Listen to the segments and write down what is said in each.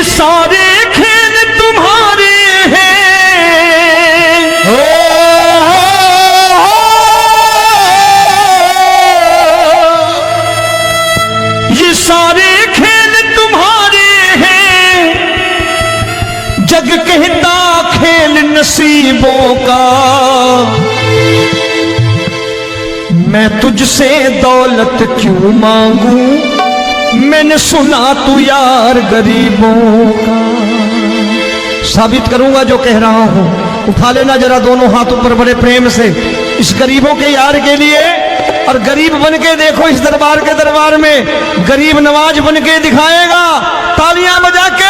ये सारे खेल तुम्हारे हैं, ये सारे खेल तुम्हारे हैं, जग कहता खेल नसीबों का। मैं तुझसे दौलत क्यों मांगू, मैंने सुना तू यार गरीबों का। साबित करूंगा जो कह रहा हूं। उठा लेना जरा दोनों हाथ ऊपर बड़े प्रेम से इस गरीबों के यार के लिए, और गरीब बन के देखो इस दरबार के दरबार में गरीब नवाज बन के दिखाएगा, तालियां बजा के।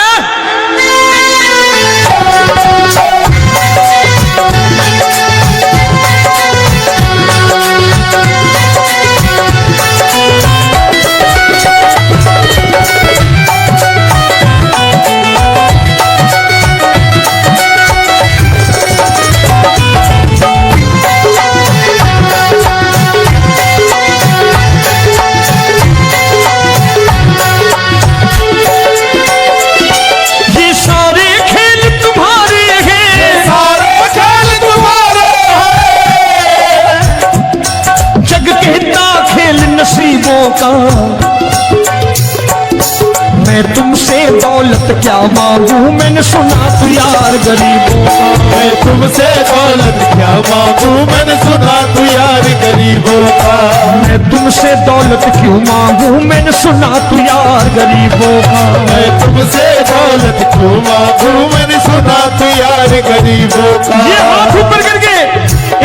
का मैं तुमसे दौलत क्या मांगू, मैंने सुना तू यार गरीबों का। मैं तुमसे दौलत क्या मांगू, मैंने सुना तू यार गरीबों का। मैं तुमसे दौलत क्यों मांगू, मैंने सुना तू यार गरीबों का। मैं तुमसे दौलत क्यों मांगू, मैंने सुना तू यार गरीबों का। ये हाथ ऊपर करके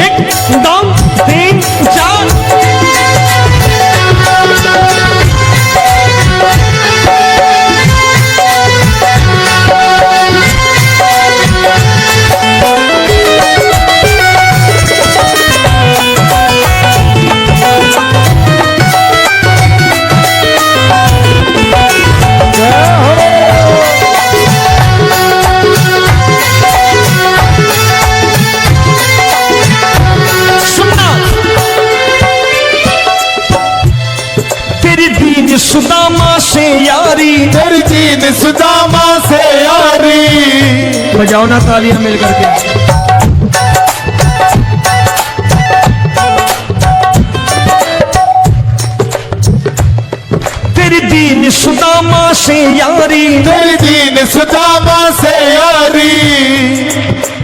1 2 3 4 सुदामा से यारी, तेरी दीन सुदामा से यारी। बजाओ ना तालियां मिल करके। तेरी दीन सुदामा से यारी, तेरी दीन सुदामा से यारी।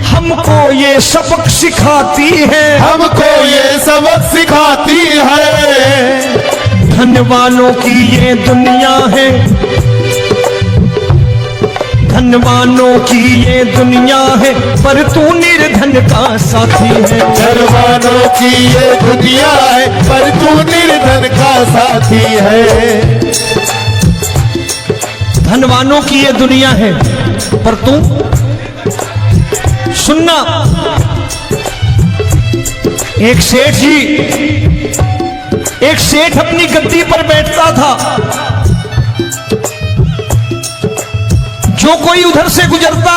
हमको ये सबक सिखाती है, हमको ये सबक सिखाती है। धन वालों की ये दुनिया है, धन वालों की ये दुनिया है, पर तू निर्धन का साथी है। धन वालों की ये दुनिया है, पर तू निर्धन का साथी है। धन वालों की ये दुनिया है, पर तू सुनना। एक सेठ अपनी गद्दी पर बैठता था, जो कोई उधर से गुजरता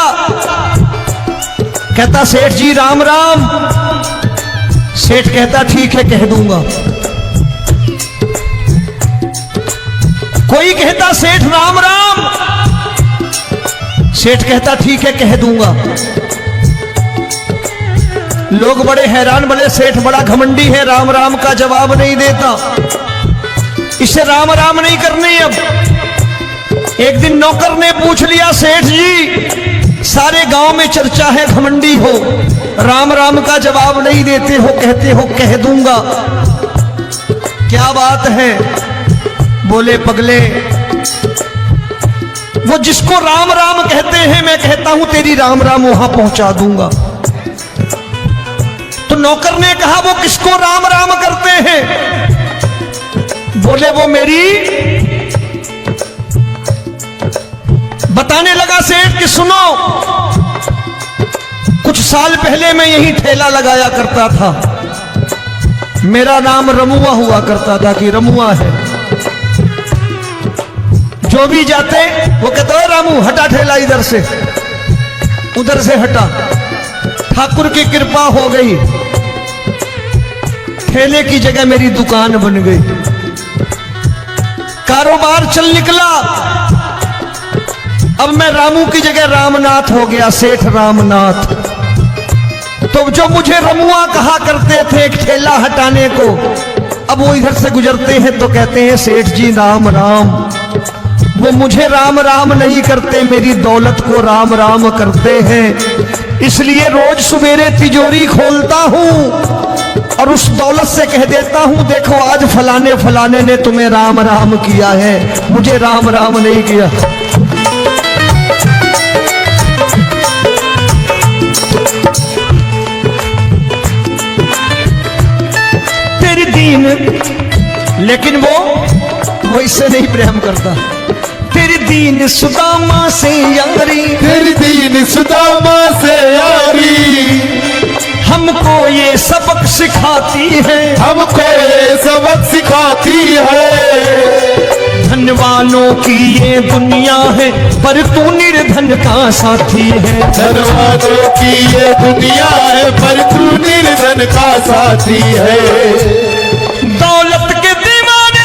कहता सेठ जी राम राम। सेठ कहता ठीक है कह दूंगा। कोई कहता सेठ राम राम, सेठ कहता ठीक है कह दूंगा। लोग बड़े हैरान, बोले सेठ बड़ा घमंडी है, राम राम का जवाब नहीं देता, इसे राम राम नहीं करनी। अब एक दिन नौकर ने पूछ लिया सेठ जी सारे गांव में चर्चा है घमंडी हो, राम राम का जवाब नहीं देते हो, कहते हो कह दूंगा, क्या बात है? बोले पगले वो जिसको राम राम कहते हैं मैं कहता हूं तेरी राम राम वहां पहुंचा दूंगा। तो नौकर ने कहा वो किसको राम राम करते हैं? बोले वो मेरी। बताने लगा सेठ कि सुनो, कुछ साल पहले मैं यही ठेला लगाया करता था, मेरा नाम रमुआ हुआ करता था कि रमुआ है। जो भी जाते वो कहते हो रामू हटा ठेला इधर से, उधर से हटा। ठाकुर की कृपा हो गई, ठेले की जगह मेरी दुकान बन गई, कारोबार चल निकला। अब मैं रामू की जगह रामनाथ हो गया, सेठ रामनाथ। तो जो मुझे रमुआ कहा करते थे एक ठेला हटाने को, अब वो इधर से गुजरते हैं तो कहते हैं सेठ जी राम राम। वो मुझे राम राम नहीं करते, मेरी दौलत को राम राम करते हैं। इसलिए रोज सवेरे तिजोरी खोलता हूं और उस दौलत से कह देता हूं, देखो आज फलाने फलाने ने तुम्हें राम राम किया है, मुझे राम राम नहीं किया। तेरी दीन, लेकिन वो इससे नहीं प्रेम करता। तेरी दीन सुदामा से यारी, तेरी दीन सुदामा से यारी हमको ये सबक सिखाती है, हमको ये सबक सिखाती है। धन वालों की ये दुनिया है पर तू निर्धन का साथी है। धन वालों की ये दुनिया है पर तू निर्धन का साथी है। दौलत के दीवाने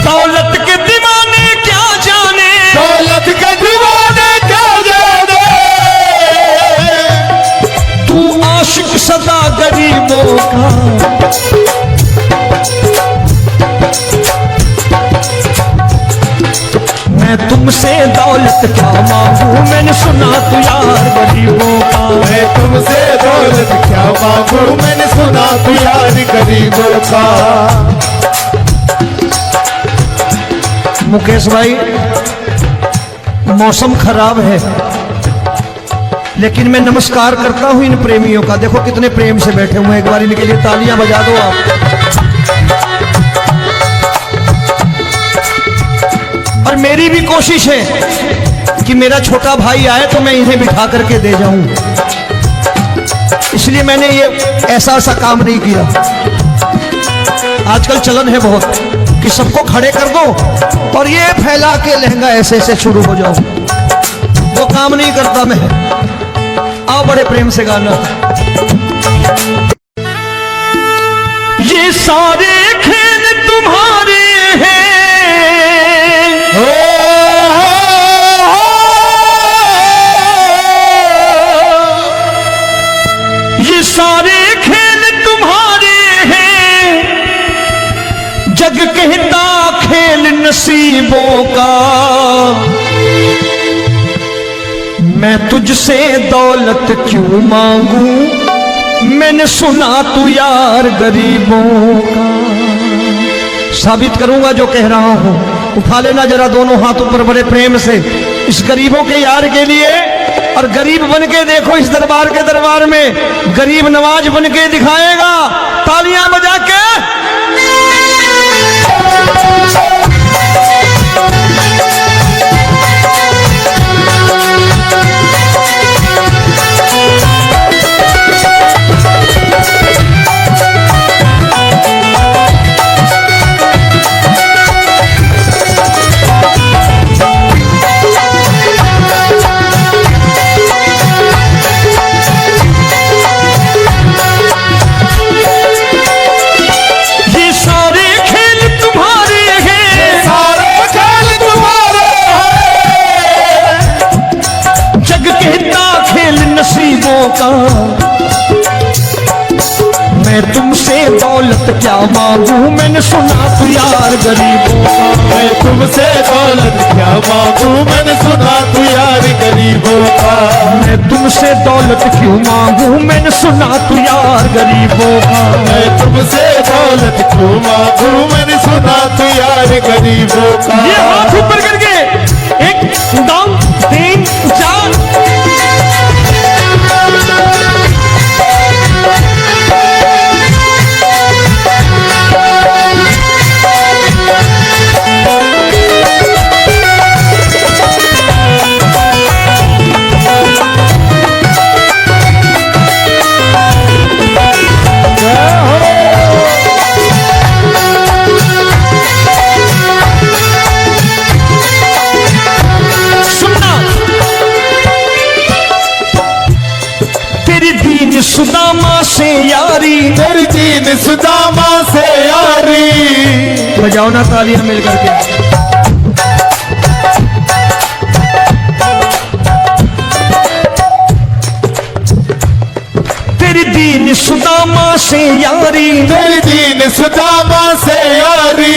दौलत के दीवाने क्या जाने, दौलत के दीवाने क्या जाने। तू आशिक सदा गरीबों का। मैं तुमसे दौलत क्या मांगू, मैंने सुना तू यार गरीबों का। मैं तुमसे दौलत क्या मांगू, मैंने सुना तू यार गरीबों का। मुकेश भाई, मौसम खराब है लेकिन मैं नमस्कार करता हूं इन प्रेमियों का। देखो कितने प्रेम से बैठे हुए हैं, एक बार इनके लिए तालियां बजा दो आप। और मेरी भी कोशिश है कि मेरा छोटा भाई आए तो मैं इन्हें बिठा करके दे जाऊं, इसलिए मैंने ये ऐसा काम नहीं किया। आजकल चलन है बहुत कि सबको खड़े कर दो और ये फैला के लहंगा ऐसे ऐसे शुरू हो जाओ, वो काम नहीं करता मैं। आओ बड़े प्रेम से गाना। ये सारे खेल तुम्हारे हैं, ये सारे खेल तुम्हारे हैं, जग कहता खेल नसीबों का। मैं तुझसे दौलत क्यों मांगू, मैंने सुना तू यार गरीबों का। साबित करूंगा जो कह रहा हूं। उठा लेना जरा दोनों हाथों पर बड़े प्रेम से इस गरीबों के यार के लिए। और गरीब बन के देखो इस दरबार के दरबार में गरीब नवाज बन के दिखाएगा, तालियां बजा के। मैं तुमसे दौलत क्या मांगू, मैंने सुना तू यार गरीबों का। मैं तुमसे दौलत क्या मांगू, मैंने सुना तू यार गरीबों का। मैं तुमसे दौलत क्यों मांगू, मैंने सुना तू यार गरीबों का। मैं तुमसे दौलत क्यों मांगू, मैंने सुना तू यार गरीबों का। ये हाथ ऊपर करके एक दो तीन चार। से यारी, तेरी दीन सुदामा से यारी। बजाओ ना तालियां मिल करके। तेरी दीन सुदामा से यारी, तेरी दीन सुदामा से यारी।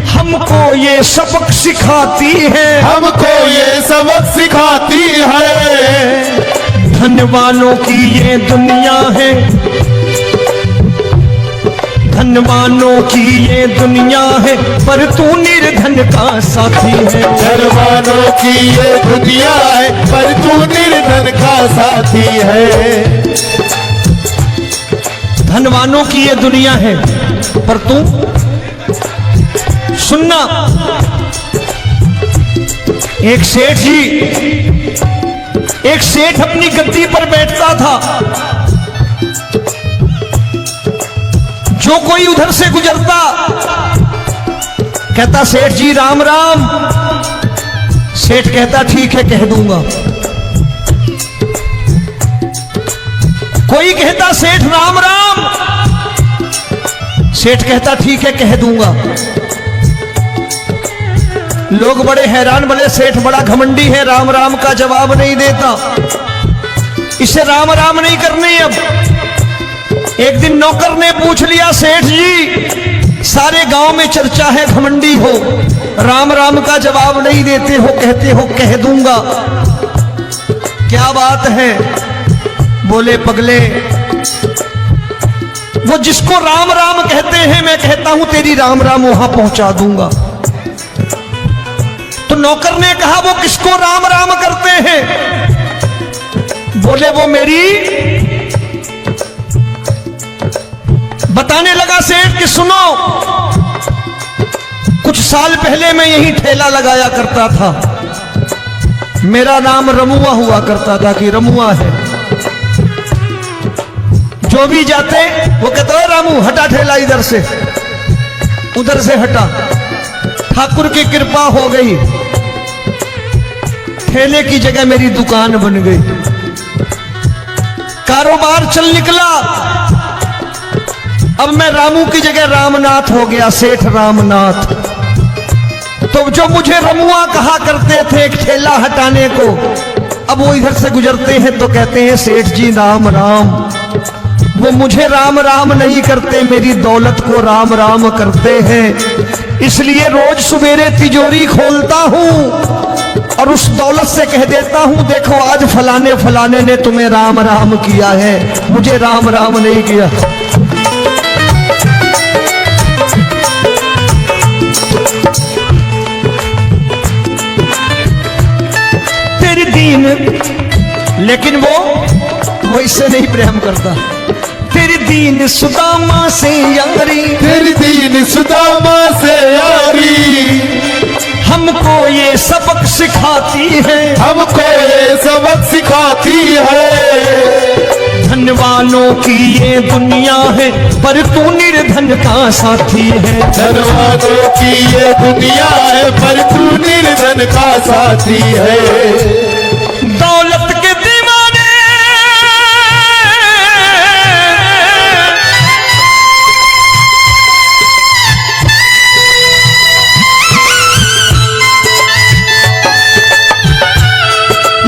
हमको ये सबक सिखाती है, हमको ये सबक सिखाती है। धनवानों की ये दुनिया है, धनवानों की ये दुनिया है, पर तू निर्धन का साथी है। धनवानों की ये दुनिया है, पर तू निर्धन का साथी है। धनवानों की ये दुनिया है, पर तू सुनना। एक सेठ जी, एक सेठ अपनी गद्दी पर बैठता था। जो कोई उधर से गुजरता कहता सेठ जी राम राम। सेठ कहता ठीक है कह दूंगा। कोई कहता सेठ राम राम, सेठ कहता ठीक है कह दूंगा। लोग बड़े हैरान, बोले सेठ बड़ा घमंडी है, राम राम का जवाब नहीं देता, इसे राम राम नहीं करनी। अब एक दिन नौकर ने पूछ लिया, सेठ जी सारे गांव में चर्चा है घमंडी हो, राम राम का जवाब नहीं देते हो, कहते हो कह दूंगा, क्या बात है? बोले पगले, वो जिसको राम राम कहते हैं मैं कहता हूं तेरी राम राम वहां पहुंचा दूंगा। तो नौकर ने कहा वो किसको राम राम करते हैं? बोले वो मेरी, बताने लगा सेठ कि सुनो, कुछ साल पहले मैं यही ठेला लगाया करता था, मेरा नाम रमुआ हुआ करता था कि रमुआ है। जो भी जाते वो कहते हो रामू हटा ठेला इधर से, उधर से हटा। ठाकुर की कृपा हो गई, ठेले की जगह मेरी दुकान बन गई, कारोबार चल निकला। अब मैं रामू की जगह रामनाथ हो गया, सेठ रामनाथ। तो जो मुझे रमुआ कहा करते थे एक ठेला हटाने को, अब वो इधर से गुजरते हैं तो कहते हैं सेठ जी राम राम। वो मुझे राम राम नहीं करते, मेरी दौलत को राम राम करते हैं। इसलिए रोज सवेरे तिजोरी खोलता हूं और उस दौलत से कह देता हूं देखो आज फलाने फलाने ने तुम्हें राम राम किया है, मुझे राम राम नहीं किया। तेरी दीन, लेकिन वो इससे नहीं प्रेम करता। तेरी दीन सुदामा से यारी, तेरी दीन सुदामा से यारी। हमको ये सबक सिखाती है, हमको ये सबक सिखाती है। धनवानों की ये दुनिया है, पर तू निर्धन का साथी है। धनवानों की ये दुनिया है, पर तू निर्धन का साथी है। दौलत के दीवाने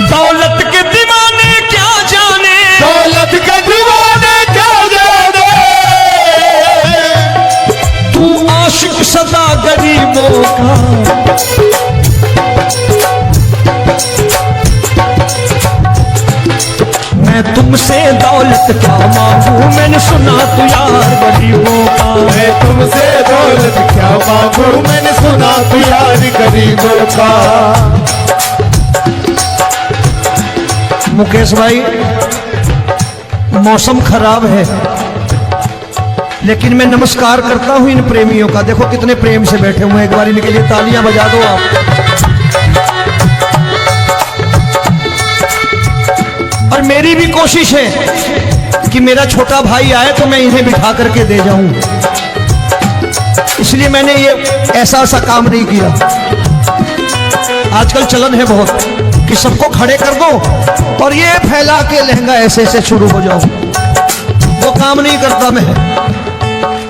दौलत के दीवाने क्या जाने, दौलत के दीवाने क्या जाने। तू आशिक सदा गरीबों का। मैं तुमसे दौलत क्या मांगू, मैंने सुना तू यार गरीबों का। मैं तुमसे दौलत क्या मांगू, मैंने सुना तू यार गरीबों का। मुकेश भाई मौसम खराब है, लेकिन मैं नमस्कार करता हूं इन प्रेमियों का। देखो कितने प्रेम से बैठे हुए हैं, एक बार इनके लिए तालियां बजा दो आप। और मेरी भी कोशिश है कि मेरा छोटा भाई आए तो मैं इन्हें बिठा करके दे जाऊं, इसलिए मैंने ये ऐसा काम नहीं किया। आजकल चलन है बहुत कि सबको खड़े कर दो और ये फैला के लहंगा ऐसे ऐसे शुरू हो जाओ। वो काम नहीं करता मैं।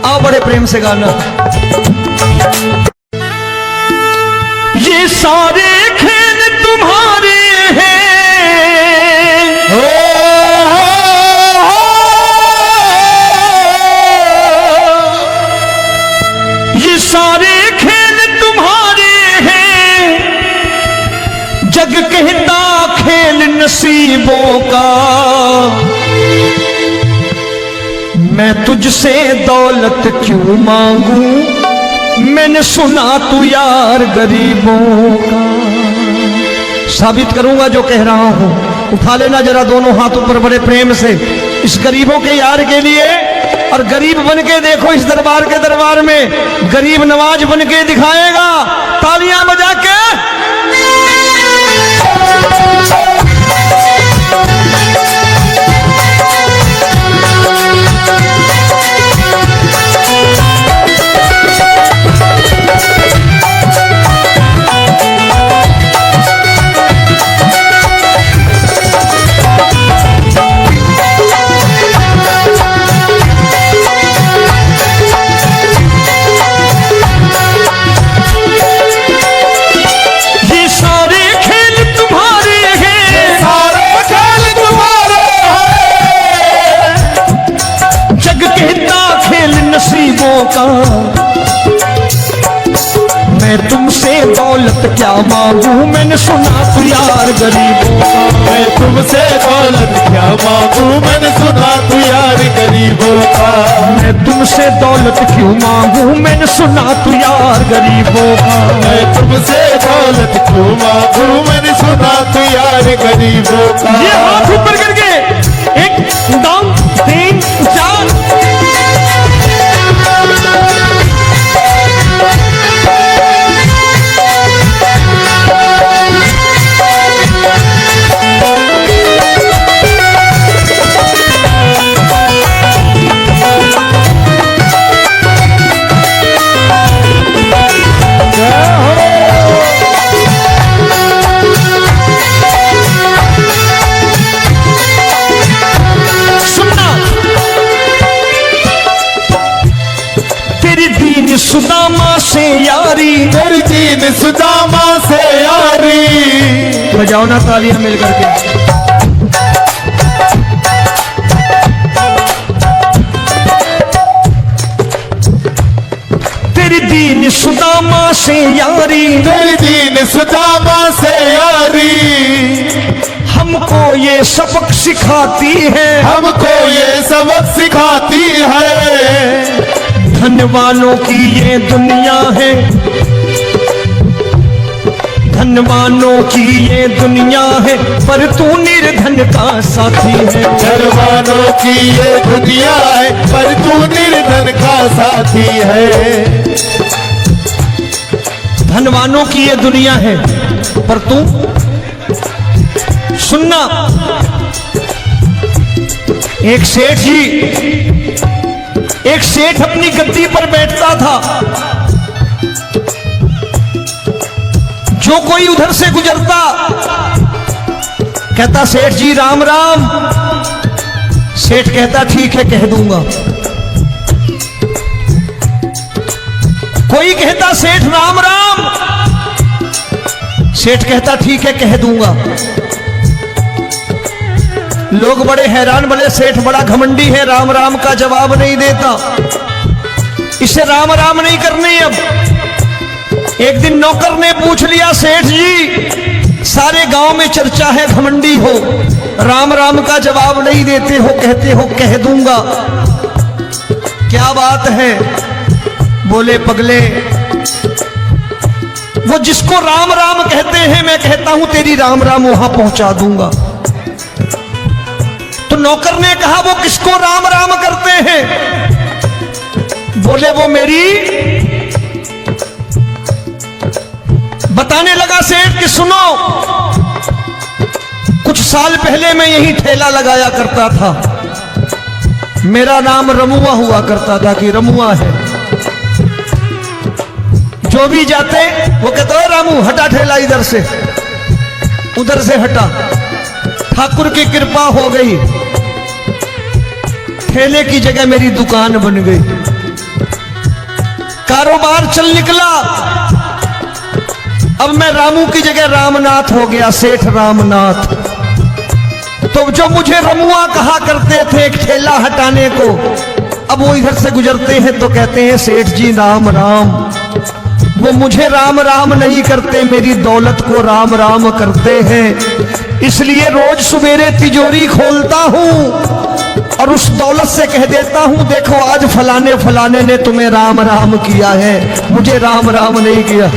आओ बड़े प्रेम से गाना। ये सारे खेल तुम्हारे हैं, ये सारे खेल तुम्हारे हैं, जग कहता खेल नसीबों का। मैं तुझसे दौलत क्यों मांगू, मैंने सुना तू यार गरीबों का। साबित करूंगा जो कह रहा हूं। उठा लेना जरा दोनों हाथों पर बड़े प्रेम से इस गरीबों के यार के लिए। और गरीब बन के देखो इस दरबार के दरबार में, गरीब नवाज बन के दिखाएगा, तालियां बजा के। का मैं तुमसे दौलत क्या मांगू, मैंने सुना तू यार गरीबों का। मैं तुमसे दौलत क्या मांगू, मैंने सुना तू यार गरीबों का। मैं तुमसे दौलत क्यों मांगू, मैंने सुना तू यार गरीबों का। मैं तुमसे दौलत क्यों मांगू, मैंने सुना तू यार गरीबों का। ये हाथ ऊपर करके 1 2 3 4। सुदामा से यारी, तेरी दीन सुदामा से यारी। बजाओ ना तालियां मिल करके। तेरी दीन सुदामा से यारी, तेरी दीन सुदामा से यारी। हमको ये सबक सिखाती है, हमको ये सबक सिखाती है। धनवानों की ये दुनिया है, धनवानों की ये दुनिया है, पर तू निर्धन का साथी है। धनवानों की ये दुनिया है, पर तू निर्धन का साथी है। धनवानों की ये दुनिया है, पर तू सुनना। एक सेठ जी, एक सेठ अपनी गद्दी पर बैठता था। जो कोई उधर से गुजरता कहता सेठ जी राम राम। सेठ कहता ठीक है कह दूंगा। कोई कहता सेठ राम राम। सेठ कहता ठीक है कह दूंगा। लोग बड़े हैरान, बोले सेठ बड़ा घमंडी है, राम राम का जवाब नहीं देता, इसे राम राम नहीं करनी। अब एक दिन नौकर ने पूछ लिया सेठ जी सारे गांव में चर्चा है घमंडी हो, राम राम का जवाब नहीं देते हो, कहते हो कह दूंगा, क्या बात है? बोले पगले वो जिसको राम राम कहते हैं मैं कहता हूं तेरी राम राम वहां पहुंचा दूंगा। तो नौकर ने कहा वो किसको राम राम करते हैं? बोले वो मेरी। बताने लगा सेठ कि सुनो, कुछ साल पहले मैं यही ठेला लगाया करता था, मेरा नाम रमुआ हुआ करता था कि रमुआ है। जो भी जाते वो कहते हो रामू हटा ठेला इधर से, उधर से हटा। ठाकुर की कृपा हो गई, ठेले की जगह मेरी दुकान बन गई, कारोबार चल निकला। अब मैं रामू की जगह रामनाथ हो गया, सेठ रामनाथ। तो जो मुझे रमुआ कहा करते थे एक ठेला हटाने को, अब वो इधर से गुजरते हैं तो कहते हैं सेठ जी राम राम। वो मुझे राम राम नहीं करते, मेरी दौलत को राम राम करते हैं। इसलिए रोज सवेरे तिजोरी खोलता हूं और उस दौलत से कह देता हूं, देखो आज फलाने फलाने ने तुम्हें राम राम किया है, मुझे राम राम नहीं किया।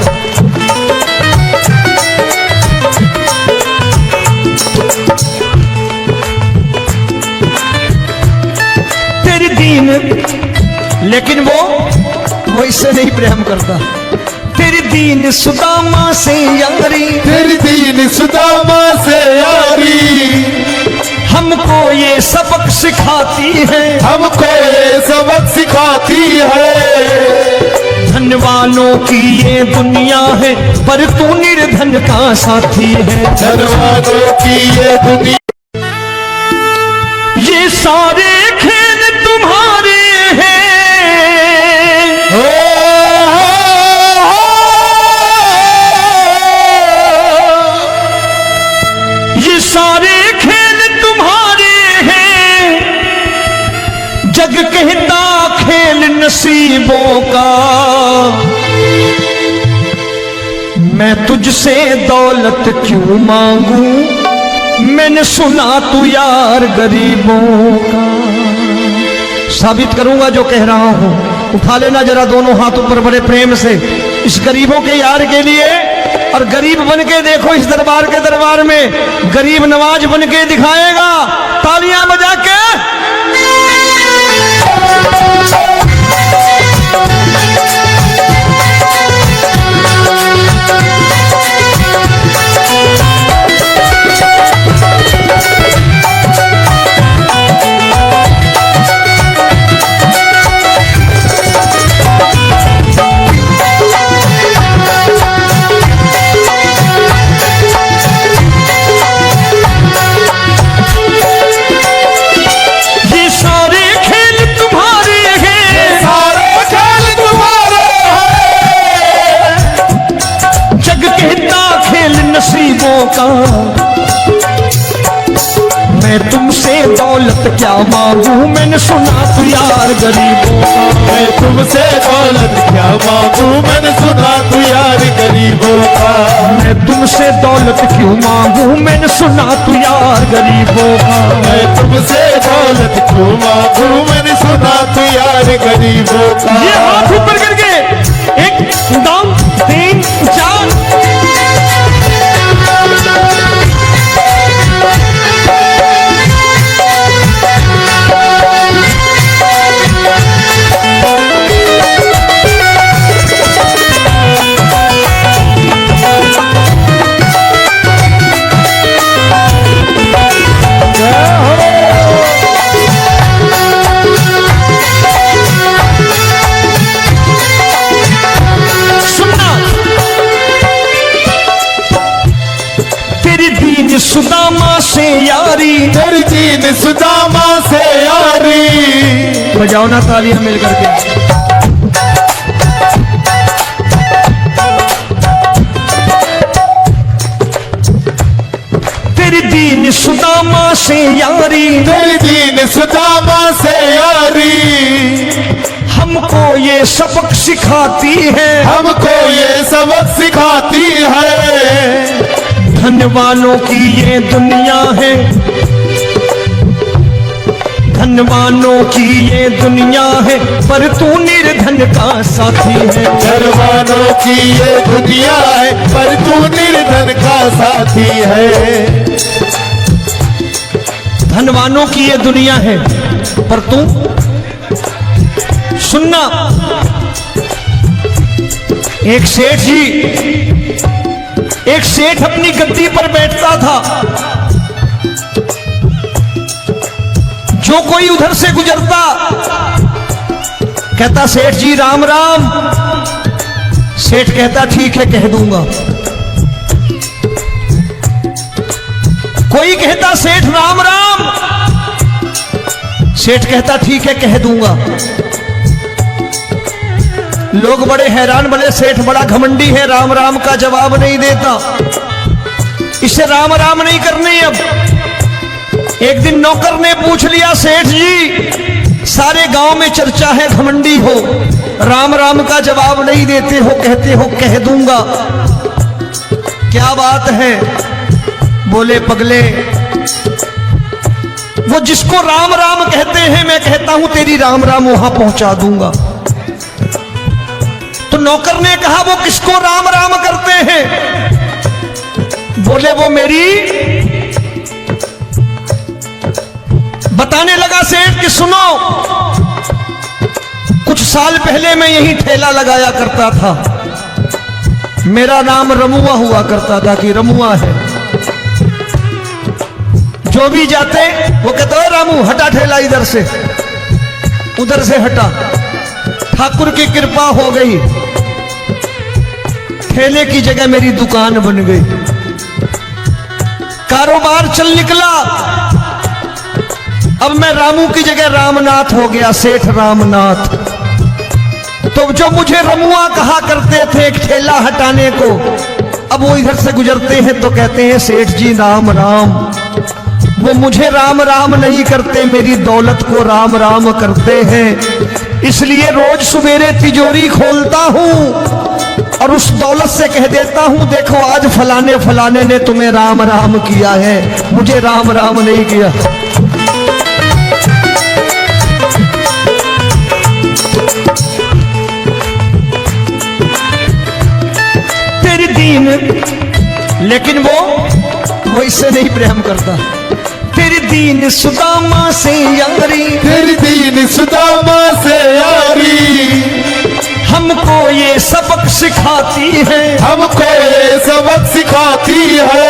तेरी दीन, लेकिन वो इससे नहीं प्रेम करता। तेरी दीन सुदामा से यारी, तेरी दीन सुदामा से यारी, हमको ये सबक सिखाती है, हमको ये सबक सिखाती है। धनवानों की ये दुनिया है, पर तू निर्धन का साथी है। धनवानों की ये दुनिया, ये सारे खेल तुम्हारे हैं, ये सारे खेल तुम्हारे हैं। जग कहता खेल नसीबों का, मैं तुझसे दौलत क्यों मांगू, मैंने सुना तू यार गरीबों का। साबित करूंगा जो कह रहा हूं। उठा लेना जरा दोनों हाथों पर बड़े प्रेम से इस गरीबों के यार के लिए, और गरीब बन के देखो इस दरबार के दरबार में गरीब नवाज बन के दिखाएगा, तालियां बजा के। का मैं तुमसे दौलत क्या मांगू, मैंने सुना तू यार गरीबों का। मैं तुमसे दौलत क्या मांगू, मैंने सुना तू यार गरीबों का। मैं तुमसे दौलत क्यों मांगू, मैंने सुना तू यार गरीबों का। मैं तुमसे दौलत क्यों मांगू, मैंने सुना तू यार गरीबों का। ये हाथ ऊपर करके 1 2 3 4 सुदामा से यारी, तेरी दीन सुदामा से यारी। बजाओ ना तालियां मिल करके। तेरी दीन सुदामा से यारी, तेरी दीन सुदामा से यारी, हमको ये सबक सिखाती है, हमको ये सबक सिखाती है। धनवानों की ये दुनिया है, धनवानों की ये दुनिया है, पर तू निर्धन का साथी है। धनवानों की ये दुनिया है, पर तू निर्धन का साथी है। धनवानों की ये दुनिया है, पर तू सुनना। एक सेठ अपनी गद्दी पर बैठता था, जो कोई उधर से गुजरता कहता सेठ जी राम राम। सेठ कहता ठीक है कह दूंगा। कोई कहता सेठ राम राम। सेठ कहता ठीक है कह दूंगा। लोग बड़े हैरान, बोले सेठ बड़ा घमंडी है, राम राम का जवाब नहीं देता, इसे राम राम नहीं करनी। अब एक दिन नौकर ने पूछ लिया, सेठ जी सारे गांव में चर्चा है घमंडी हो, राम राम का जवाब नहीं देते हो, कहते हो कह दूंगा, क्या बात है? बोले पगले, वो जिसको राम राम कहते हैं मैं कहता हूं तेरी राम राम वहां पहुंचा दूंगा। तो नौकर ने कहा वो किसको राम राम करते हैं? बोले वो मेरी, बताने लगा सेठ कि सुनो, कुछ साल पहले मैं यही ठेला लगाया करता था, मेरा नाम रमुआ हुआ करता था कि रमुआ है। जो भी जाते वो कहते हो रामू हटा ठेला इधर से, उधर से हटा। ठाकुर की कृपा हो गई, ठेले की जगह मेरी दुकान बन गई, कारोबार चल निकला। अब मैं रामू की जगह रामनाथ हो गया, सेठ रामनाथ। तो जो मुझे रमुआ कहा करते थे एक ठेला हटाने को, अब वो इधर से गुजरते हैं तो कहते हैं सेठ जी राम राम। वो मुझे राम राम नहीं करते, मेरी दौलत को राम राम करते हैं। इसलिए रोज सवेरे तिजोरी खोलता हूं और उस दौलत से कह देता हूं देखो आज फलाने फलाने ने तुम्हें राम राम किया है, मुझे राम राम नहीं किया। तेरी दीन, लेकिन वो इससे नहीं प्रेम करता। तेरी दीन सुदामा से यारी, तेरी दीन सुदामा से यारी, हमको ये सबक सिखाती है, हमको ये सबक सिखाती है।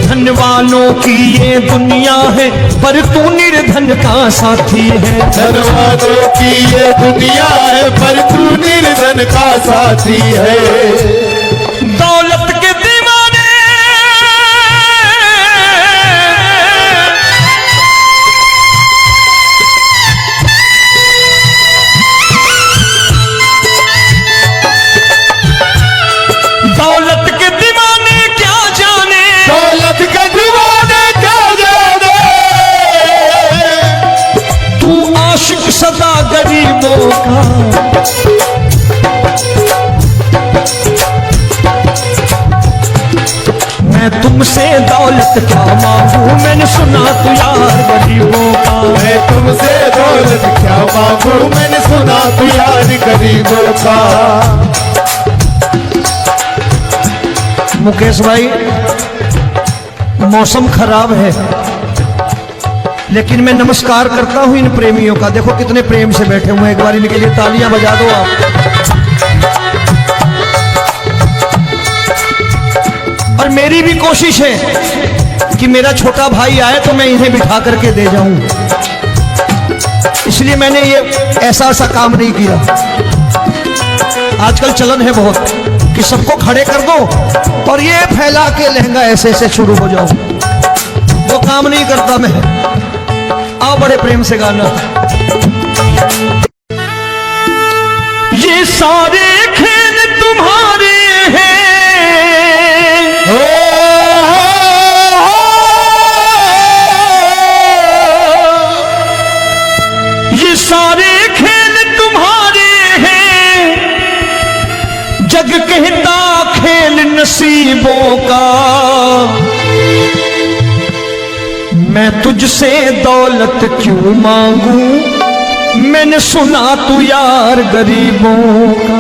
धन वालों की ये दुनिया है पर तू निर्धन का साथी है। धन वालों की ये दुनिया है पर तू निर्धन का साथी है। दौलत के दीवाने दौलत के दीवाने क्या जाने, दौलत के दीवाने क्या जाने, तू आशिक सदा गरीबों का। मैं तुमसे दौलत क्या मांगू, मैंने सुना तू यार गरीबों का। मैं तुमसे दौलत क्या मांगू, मैंने सुना तू यार गरीबों का। मुकेश भाई मौसम खराब है, लेकिन मैं नमस्कार करता हूं इन प्रेमियों का। देखो कितने प्रेम से बैठे हुए हैं, एक बार इनके लिए तालियां बजा दो आप। और मेरी भी कोशिश है कि मेरा छोटा भाई आए तो मैं इन्हें बिठा करके दे जाऊं, इसलिए मैंने ये ऐसा काम नहीं किया। आजकल चलन है बहुत कि सबको खड़े कर दो और ये फैला के लहंगा ऐसे ऐसे शुरू हो जाओ, वो काम नहीं करता मैं। आओ बड़े प्रेम से गाना। ये सारे खेल तुम्हारे हैं, ये सारे खेल तुम्हारे हैं, जग कहता खेल नसीबों का। मैं तुझसे दौलत क्यों मांगू, मैंने सुना तू यार गरीबों का।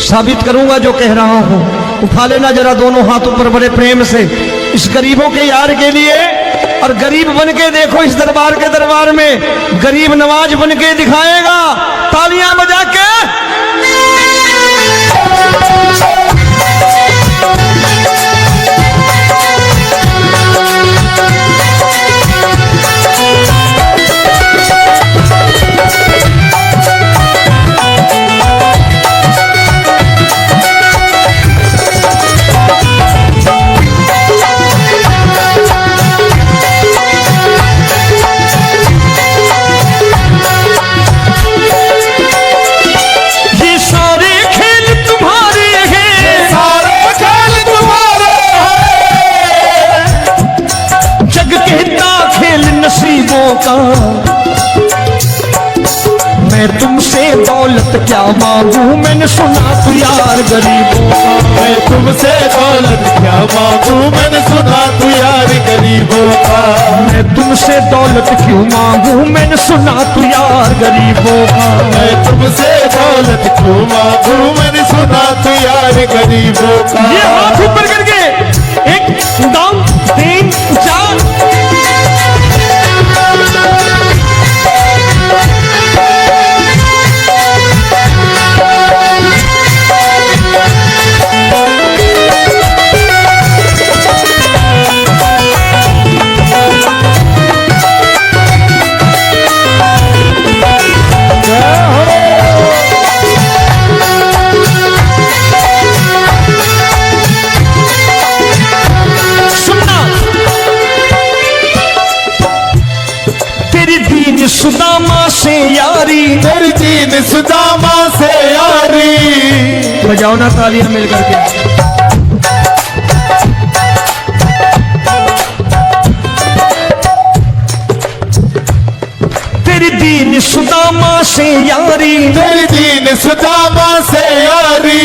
साबित करूंगा जो कह रहा हूं। उठा लेना जरा दोनों हाथ ऊपर बड़े प्रेम से इस गरीबों के यार के लिए, और गरीब बन के देखो इस दरबार के दरबार में गरीब नवाज बन के दिखाएगा, तालियां बजा के। का। मैं तुमसे दौलत क्या मांगू, मैंने सुना तू यार गरीबों का। मैं तुमसे दौलत क्या मांगू, मैंने सुना तू यार गरीबों का। मैं तुमसे दौलत क्यों मांगू, मैंने सुना तू यार गरीबों का। मैं तुमसे दौलत क्यों मांगू, मैंने सुना तू यार गरीबों का। ये हाथ ऊपर करके 1 2 3 4। सुदामा से यारी, तेरी दीन सुदामा से यारी। बजाओ ना तालियां मिल करके। तेरी दीन सुदामा से यारी, तेरी दीन सुदामा से यारी।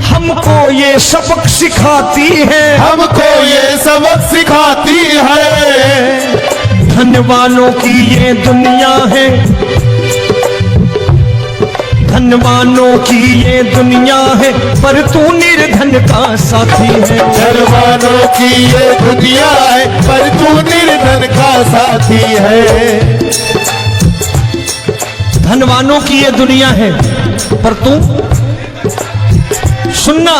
हमको ये सबक सिखाती है, हमको ये सबक सिखाती है। धनवानों की ये दुनिया है, धनवानों की ये दुनिया है, पर तू निर्धन का साथी है। धनवानों की ये दुनिया है, पर तू निर्धन का साथी है। धनवानों की ये दुनिया है, पर तू सुनना।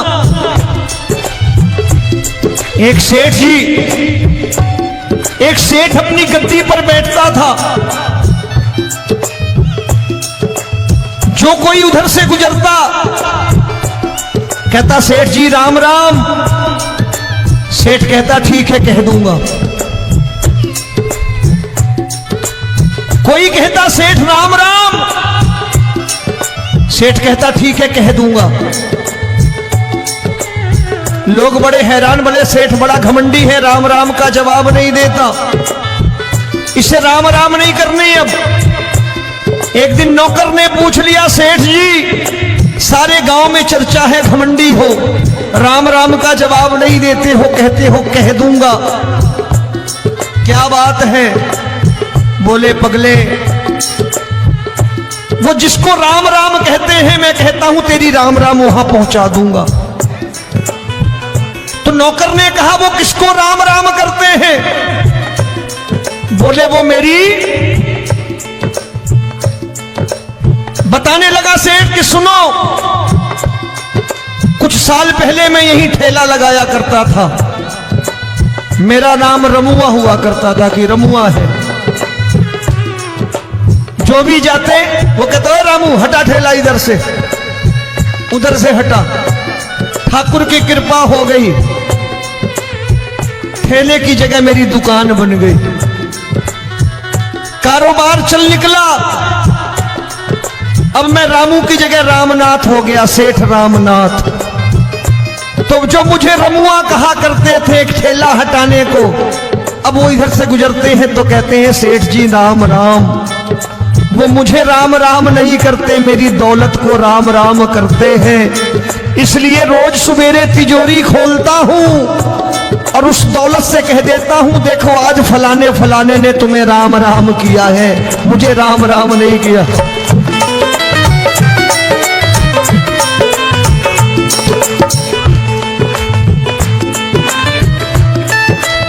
एक सेठ अपनी गद्दी पर बैठता था। जो कोई उधर से गुजरता कहता सेठ जी राम राम। सेठ कहता ठीक है कह दूंगा। कोई कहता सेठ राम राम। सेठ कहता ठीक है कह दूंगा। लोग बड़े हैरान, बने सेठ बड़ा घमंडी है, राम राम का जवाब नहीं देता, इसे राम राम नहीं करने। अब एक दिन नौकर ने पूछ लिया सेठ जी सारे गांव में चर्चा है घमंडी हो, राम राम का जवाब नहीं देते हो, कहते हो कह दूंगा, क्या बात है? बोले पगले वो जिसको राम राम कहते हैं मैं कहता हूं तेरी राम राम वहां पहुंचा दूंगा। तो नौकर ने कहा वो किसको राम राम करते हैं? बोले वो मेरी। बताने लगा सेठ कि सुनो, कुछ साल पहले मैं यही ठेला लगाया करता था, मेरा नाम रमुआ हुआ करता था कि रमुआ है। जो भी जाते वो कहते हैं रामू हटा ठेला इधर से, उधर से हटा। ठाकुर की कृपा हो गई, ठेले की जगह मेरी दुकान बन गई, कारोबार चल निकला। अब मैं रामू की जगह रामनाथ हो गया, सेठ रामनाथ। तो जो मुझे रमुआ कहा करते थे एक ठेला हटाने को, अब वो इधर से गुजरते हैं तो कहते हैं सेठ जी राम राम। वो मुझे राम राम नहीं करते, मेरी दौलत को राम राम करते हैं। इसलिए रोज सवेरे तिजोरी खोलता हूं और उस दौलत से कह देता हूं देखो आज फलाने फलाने ने तुम्हें राम राम किया है, मुझे राम राम नहीं किया।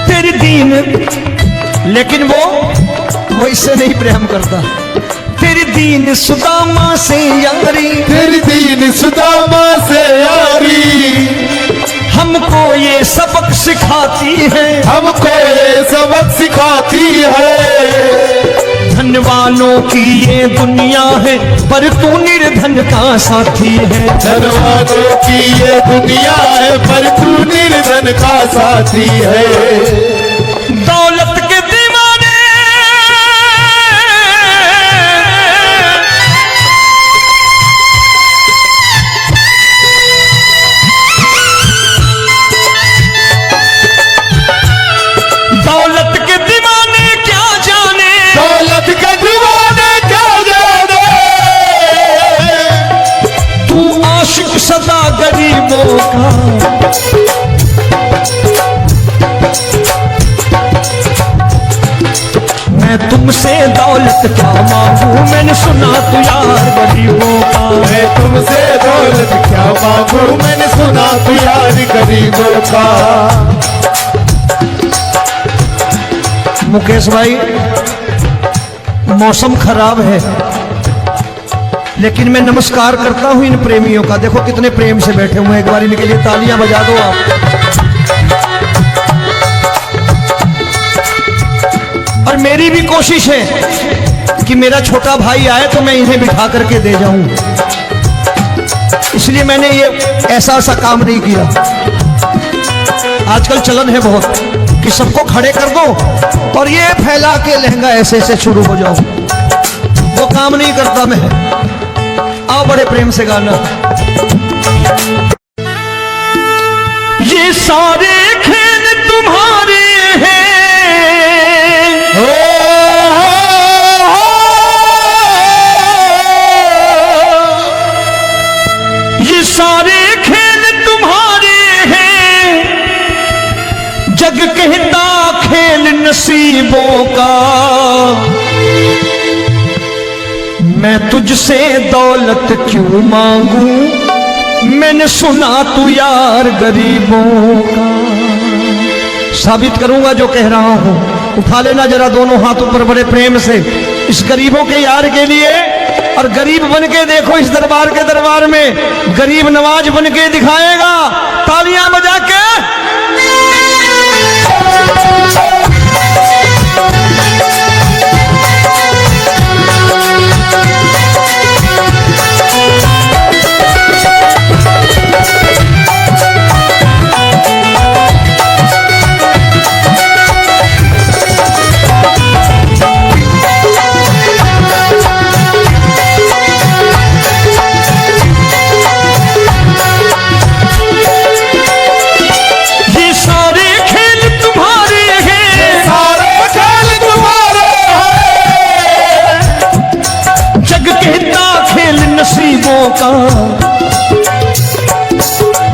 तेरी दीन, लेकिन वो इससे नहीं प्रेम करता। तेरी दीन सुदामा से यारी, तेरी दीन सुदामा से यारी। हमको ये सबक सिखाती है, हमको ये सबक सिखाती है। धनवानों की ये दुनिया है, पर तू निर्धन का साथी है। धनवानों की ये दुनिया है, पर तू निर्धन का साथी है। दौलत के दीवाने दौलत के दीवाने क्या जाने तुमसे दौलत क्या मांगू, मैंने सुना तू यार गरीबों का। मैं तुमसे दौलत क्या मांगू, मैंने सुना तू यार गरीबों का। मुकेश भाई, मौसम खराब है, लेकिन मैं नमस्कार करता हूं इन प्रेमियों का। देखो कितने प्रेम से बैठे हुए हैं, एक बार इनके लिए तालियां बजा दो आप। और मेरी भी कोशिश है कि मेरा छोटा भाई आए तो मैं इन्हें बिठा करके दे जाऊं, इसलिए मैंने ये ऐसा काम नहीं किया। आजकल चलन है बहुत कि सबको खड़े कर दो और ये फैला के लहंगा ऐसे ऐसे शुरू हो जाओ, वो काम नहीं करता मैं। आओ बड़े प्रेम से गाना। ये सारे खेल तुम्हारे हैं, ये सारे खेल तुम्हारे हैं, जग कहता खेल नसीबों का। मैं तुझसे दौलत क्यों मांगू, मैंने सुना तू यार गरीबों का। साबित करूंगा जो कह रहा हूं। उठा लेना जरा दोनों हाथ ऊपर बड़े प्रेम से इस गरीबों के यार के लिए। और गरीब बन के देखो इस दरबार में गरीब नवाज बन के दिखाएगा, तालियां बजा के। का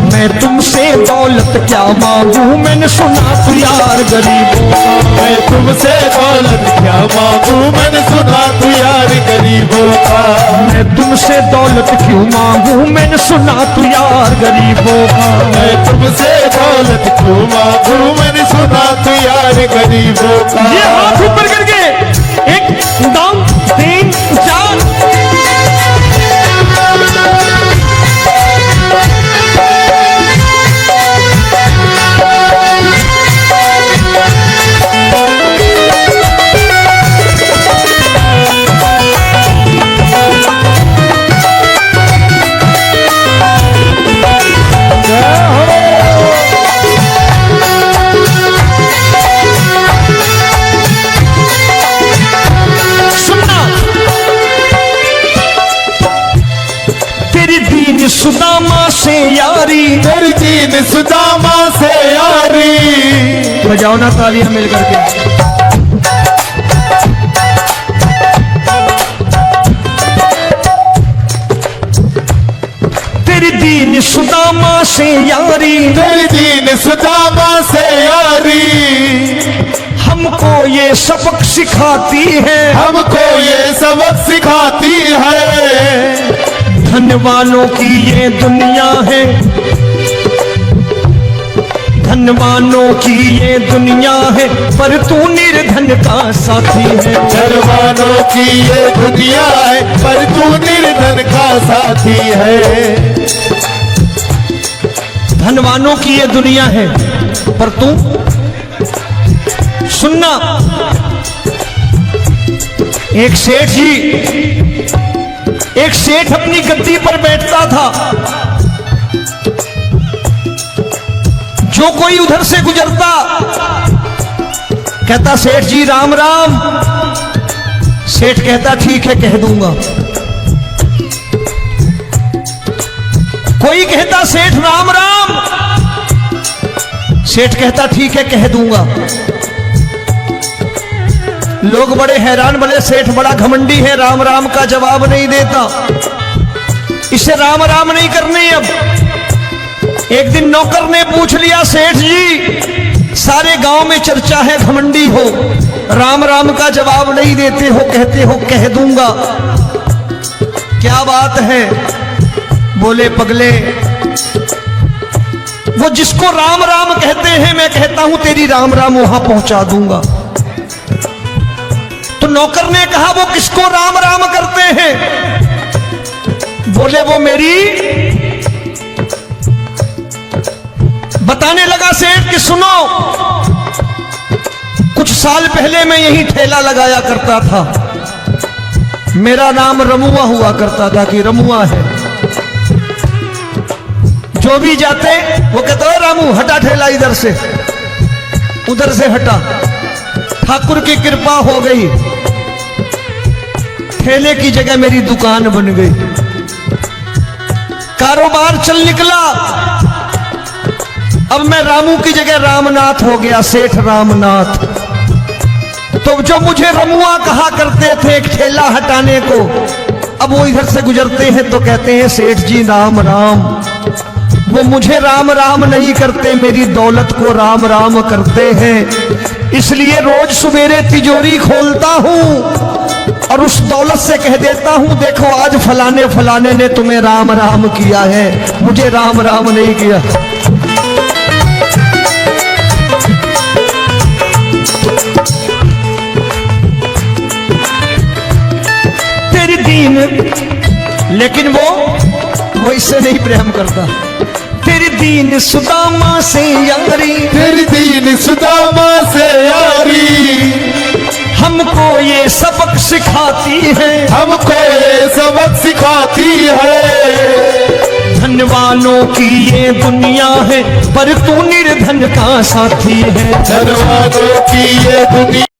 मैं तुमसे दौलत क्या मांगू, मैंने सुना तू यार गरीबों का। मैं तुमसे दौलत क्या मांगू, मैंने सुना तू यार गरीबों का। मैं तुमसे दौलत क्यों मांगू, मैंने सुना तू यार गरीबों का। मैं तुमसे दौलत क्यों मांगू, मैंने सुना तू यार गरीबों का। ये हाथ ऊपर करके 1 2 3 4। सुदामा से यारी, तेरी दीन सुदामा से यारी। बजाओ ना तालियां मिल करके। तेरी दीन सुदामा से यारी, तेरी दीन सुदामा से यारी। हमको ये सबक सिखाती है, हमको ये सबक सिखाती है। धन वालों की ये दुनिया है, धन वालों की ये दुनिया है, पर तू निर्धन का साथी है। धन वालों की ये दुनिया है, पर तू निर्धन का साथी है। धन वालों की ये दुनिया है, पर तू सुनना। एक सेठ जी, एक सेठ अपनी गद्दी पर बैठता था। जो कोई उधर से गुजरता कहता सेठ जी राम राम। सेठ कहता ठीक है कह दूंगा। कोई कहता सेठ राम राम, सेठ कहता ठीक है कह दूंगा। लोग बड़े हैरान, बोले सेठ बड़ा घमंडी है, राम राम का जवाब नहीं देता, इसे राम राम नहीं करनी। अब एक दिन नौकर ने पूछ लिया सेठ जी सारे गांव में चर्चा है घमंडी हो, राम राम का जवाब नहीं देते हो, कहते हो कह दूंगा। क्या बात है? बोले पगले, वो जिसको राम राम कहते हैं मैं कहता हूं तेरी राम राम वहां पहुंचा दूंगा। तो नौकर ने कहा वो किसको राम राम करते हैं? बोले वो मेरी, बताने लगा सेठ कि सुनो, कुछ साल पहले मैं यही ठेला लगाया करता था। मेरा नाम रमुआ हुआ करता था कि रमुआ है। जो भी जाते वो कहते हो रामू हटा ठेला इधर से, उधर से हटा। ठाकुर की कृपा हो गई, ठेले की जगह मेरी दुकान बन गई, कारोबार चल निकला। अब मैं रामू की जगह रामनाथ हो गया, सेठ रामनाथ। तो जो मुझे रमुआ कहा करते थे एक ठेला हटाने को, अब वो इधर से गुजरते हैं तो कहते हैं सेठ जी राम राम। वो मुझे राम राम नहीं करते, मेरी दौलत को राम राम करते हैं। इसलिए रोज सवेरे तिजोरी खोलता हूं और उस दौलत से कह देता हूं देखो आज फलाने फलाने ने तुम्हें राम राम किया है, मुझे राम राम नहीं किया। तेरी दीन, लेकिन वो इससे नहीं प्रेम करता। तेरी दीन सुदामा से यारी, तेरी दीन सुदामा से यारी, हमको ये सबक सिखाती है, हमको ये सबक सिखाती है। धनवानों की ये दुनिया है पर तू निर्धन का साथी है। धनवानों की ये दुनिया